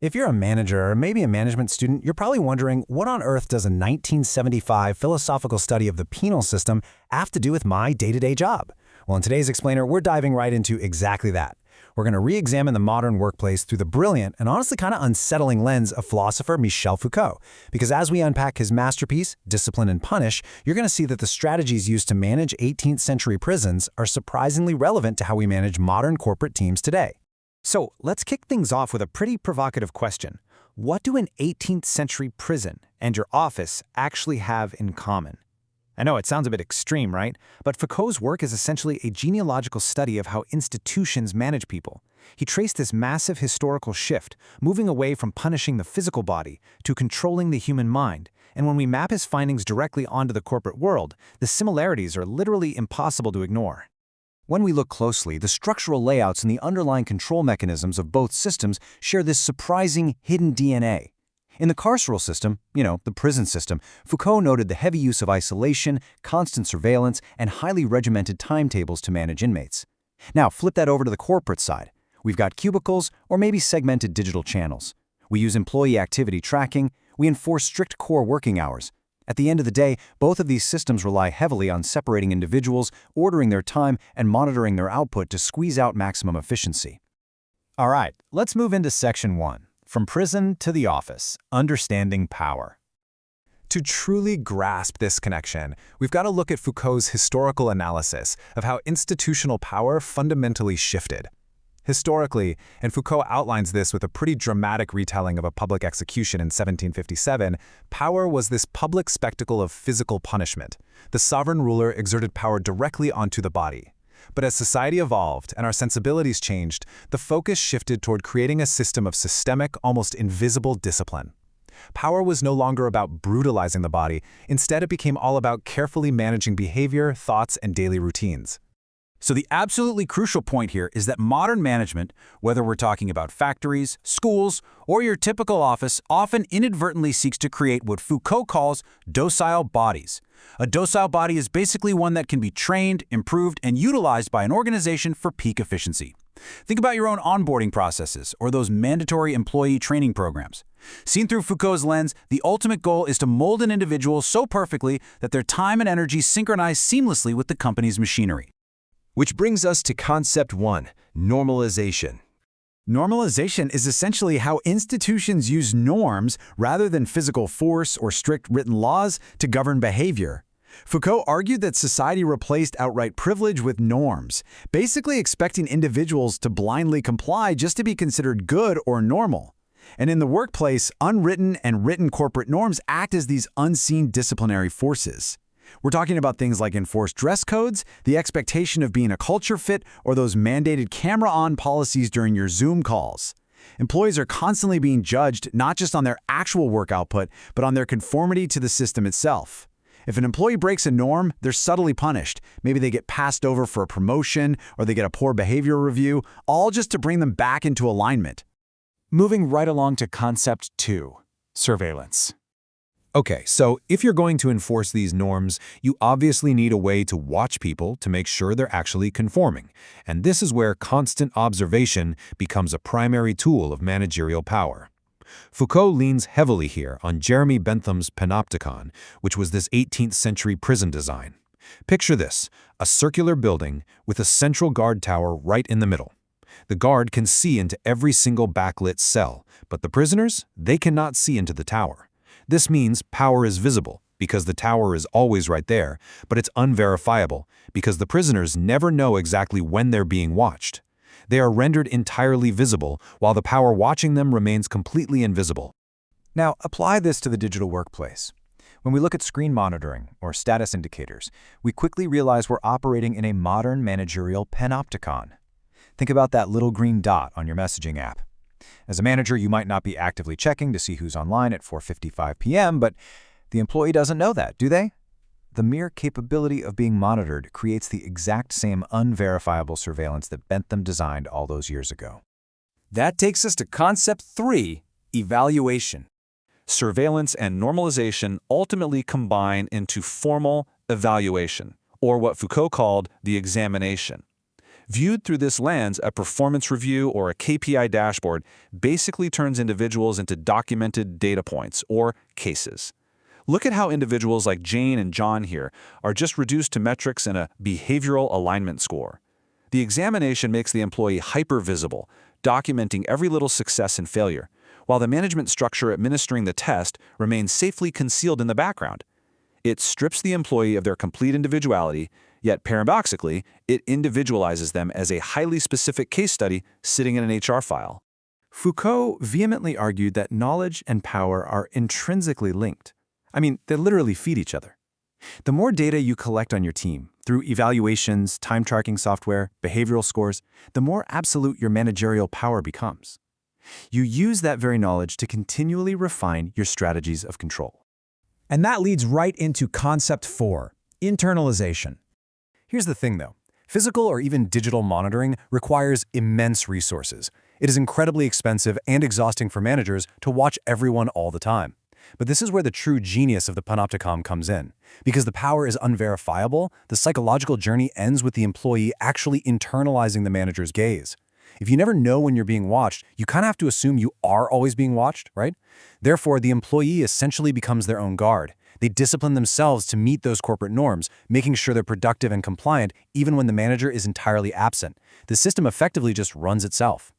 If you're a manager or maybe a management student, you're probably wondering, what on earth does a 1975 philosophical study of the penal system have to do with my day-to-day job? Well, in today's Explainer, we're diving right into exactly that. We're going to re-examine the modern workplace through the brilliant and honestly kind of unsettling lens of philosopher Michel Foucault. Because as we unpack his masterpiece, Discipline and Punish, you're going to see that the strategies used to manage 18th century prisons are surprisingly relevant to how we manage modern corporate teams today. So let's kick things off with a pretty provocative question. What do an 18th century prison and your office actually have in common? I know it sounds a bit extreme, right? But Foucault's work is essentially a genealogical study of how institutions manage people. He traced this massive historical shift, moving away from punishing the physical body to controlling the human mind. And when we map his findings directly onto the corporate world, the similarities are literally impossible to ignore. When we look closely, the structural layouts and the underlying control mechanisms of both systems share this surprising hidden DNA. In the carceral system, the prison system, Foucault noted the heavy use of isolation, constant surveillance, and highly regimented timetables to manage inmates. Now, flip that over to the corporate side. We've got cubicles or maybe segmented digital channels. We use employee activity tracking. We enforce strict core working hours. At the end of the day, both of these systems rely heavily on separating individuals, ordering their time, and monitoring their output to squeeze out maximum efficiency. All right, let's move into Section 1. From prison to the office, understanding power. To truly grasp this connection, we've got to look at Foucault's historical analysis of how institutional power fundamentally shifted. Historically, and Foucault outlines this with a pretty dramatic retelling of a public execution in 1757, power was this public spectacle of physical punishment. The sovereign ruler exerted power directly onto the body. But as society evolved and our sensibilities changed, the focus shifted toward creating a system of systemic, almost invisible discipline. Power was no longer about brutalizing the body. Instead, it became all about carefully managing behavior, thoughts, and daily routines. So the absolutely crucial point here is that modern management, whether we're talking about factories, schools, or your typical office, often inadvertently seeks to create what Foucault calls docile bodies. A docile body is basically one that can be trained, improved, and utilized by an organization for peak efficiency. Think about your own onboarding processes or those mandatory employee training programs. Seen through Foucault's lens, the ultimate goal is to mold an individual so perfectly that their time and energy synchronize seamlessly with the company's machinery. Which brings us to Concept 1, normalization. Normalization is essentially how institutions use norms rather than physical force or strict written laws to govern behavior. Foucault argued that society replaced outright privilege with norms, basically expecting individuals to blindly comply just to be considered good or normal. And in the workplace, unwritten and written corporate norms act as these unseen disciplinary forces. We're talking about things like enforced dress codes, the expectation of being a culture fit, or those mandated camera-on policies during your Zoom calls. Employees are constantly being judged not just on their actual work output, but on their conformity to the system itself. If an employee breaks a norm, they're subtly punished. Maybe they get passed over for a promotion, or they get a poor behavior review, all just to bring them back into alignment. Moving right along to Concept 2, surveillance. Okay, so if you're going to enforce these norms, you obviously need a way to watch people to make sure they're actually conforming. And this is where constant observation becomes a primary tool of managerial power. Foucault leans heavily here on Jeremy Bentham's panopticon, which was this 18th century prison design. Picture this, a circular building with a central guard tower right in the middle. The guard can see into every single backlit cell, but the prisoners, they cannot see into the tower. This means power is visible, because the tower is always right there, but it's unverifiable, because the prisoners never know exactly when they're being watched. They are rendered entirely visible, while the power watching them remains completely invisible. Now, apply this to the digital workplace. When we look at screen monitoring, or status indicators, we quickly realize we're operating in a modern managerial panopticon. Think about that little green dot on your messaging app. As a manager, you might not be actively checking to see who's online at 4:55 p.m., but the employee doesn't know that, do they? The mere capability of being monitored creates the exact same unverifiable surveillance that Bentham designed all those years ago. That takes us to Concept 3, evaluation. Surveillance and normalization ultimately combine into formal evaluation, or what Foucault called the examination. Viewed through this lens, a performance review or a KPI dashboard basically turns individuals into documented data points or cases. Look at how individuals like Jane and John here are just reduced to metrics and a behavioral alignment score. The examination makes the employee hyper-visible, documenting every little success and failure, while the management structure administering the test remains safely concealed in the background. It strips the employee of their complete individuality, yet paradoxically, it individualizes them as a highly specific case study sitting in an HR file. Foucault vehemently argued that knowledge and power are intrinsically linked. I mean, they literally feed each other. The more data you collect on your team, through evaluations, time tracking software, behavioral scores, the more absolute your managerial power becomes. You use that very knowledge to continually refine your strategies of control. And that leads right into concept 4, internalization. Here's the thing though, physical or even digital monitoring requires immense resources. It is incredibly expensive and exhausting for managers to watch everyone all the time. But this is where the true genius of the panopticon comes in. Because the power is unverifiable, the psychological journey ends with the employee actually internalizing the manager's gaze. If you never know when you're being watched, you kind of have to assume you are always being watched, right? Therefore, the employee essentially becomes their own guard. They discipline themselves to meet those corporate norms, making sure they're productive and compliant even when the manager is entirely absent. The system effectively just runs itself.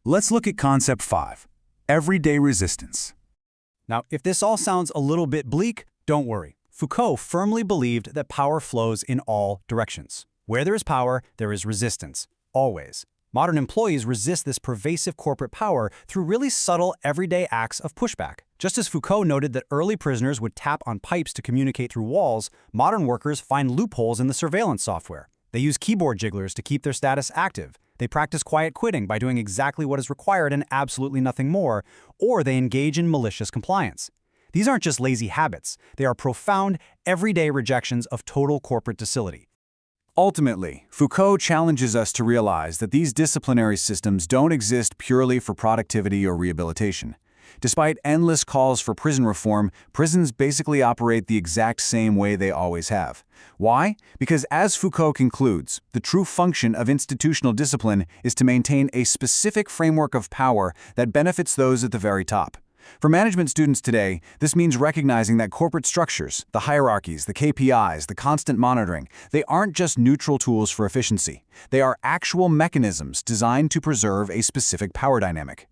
Let's look at concept 5, everyday resistance. Now, if this all sounds a little bit bleak, don't worry. Foucault firmly believed that power flows in all directions. Where there is power, there is resistance. Always. Modern employees resist this pervasive corporate power through really subtle, everyday acts of pushback. Just as Foucault noted that early prisoners would tap on pipes to communicate through walls, modern workers find loopholes in the surveillance software. They use keyboard jigglers to keep their status active. They practice quiet quitting by doing exactly what is required and absolutely nothing more, or they engage in malicious compliance. These aren't just lazy habits. They are profound, everyday rejections of total corporate docility. Ultimately, Foucault challenges us to realize that these disciplinary systems don't exist purely for productivity or rehabilitation. Despite endless calls for prison reform, prisons basically operate the exact same way they always have. Why? Because as Foucault concludes, the true function of institutional discipline is to maintain a specific framework of power that benefits those at the very top. For management students today, this means recognizing that corporate structures, the hierarchies, the KPIs, the constant monitoring, they aren't just neutral tools for efficiency. They are actual mechanisms designed to preserve a specific power dynamic.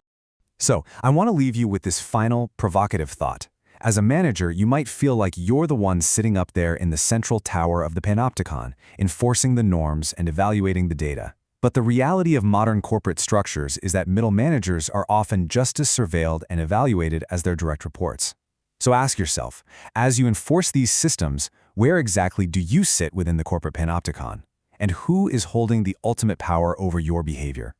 So, I want to leave you with this final, provocative thought. As a manager, you might feel like you're the one sitting up there in the central tower of the panopticon, enforcing the norms and evaluating the data. But the reality of modern corporate structures is that middle managers are often just as surveilled and evaluated as their direct reports. So ask yourself, as you enforce these systems, where exactly do you sit within the corporate panopticon? And who is holding the ultimate power over your behavior?